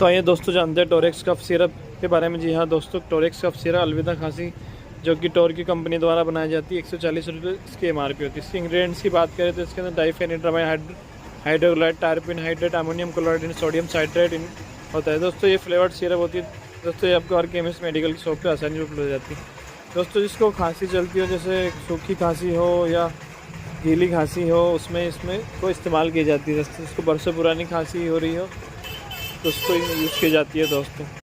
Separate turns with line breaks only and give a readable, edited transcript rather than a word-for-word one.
तो आइए दोस्तों जानते हैं टोरेक्स कफ सिरप के बारे में। जी हाँ दोस्तों, टोरेक्स कफ सिरप अलविदा खांसी जो कि टोर की कंपनी द्वारा बनाई जाती है। 140 रुपये इसकी एमआरपी होती है। इसके इंग्रेडिएंट्स की बात करें तो इसके अंदर diphenhydramine hydrochloride, terpin hydrate, ammonium chloride, sodium citrate होता है। दोस्तों ये फ्लेवर्ड सिरप होती है। दोस्तों ये आपको हर केमिस्ट मेडिकल की शॉप पे आसानी से उपलब्ध हो जाती है। दोस्तों जिसको खांसी चलती हो, जैसे सूखी खांसी हो या गीली खांसी हो, उसमें इसमें को इस्तेमाल की जाती है। दोस्तों जिसको बरसों पुरानी खांसी हो रही हो तो उसको यूज़ की जाती है दोस्तों।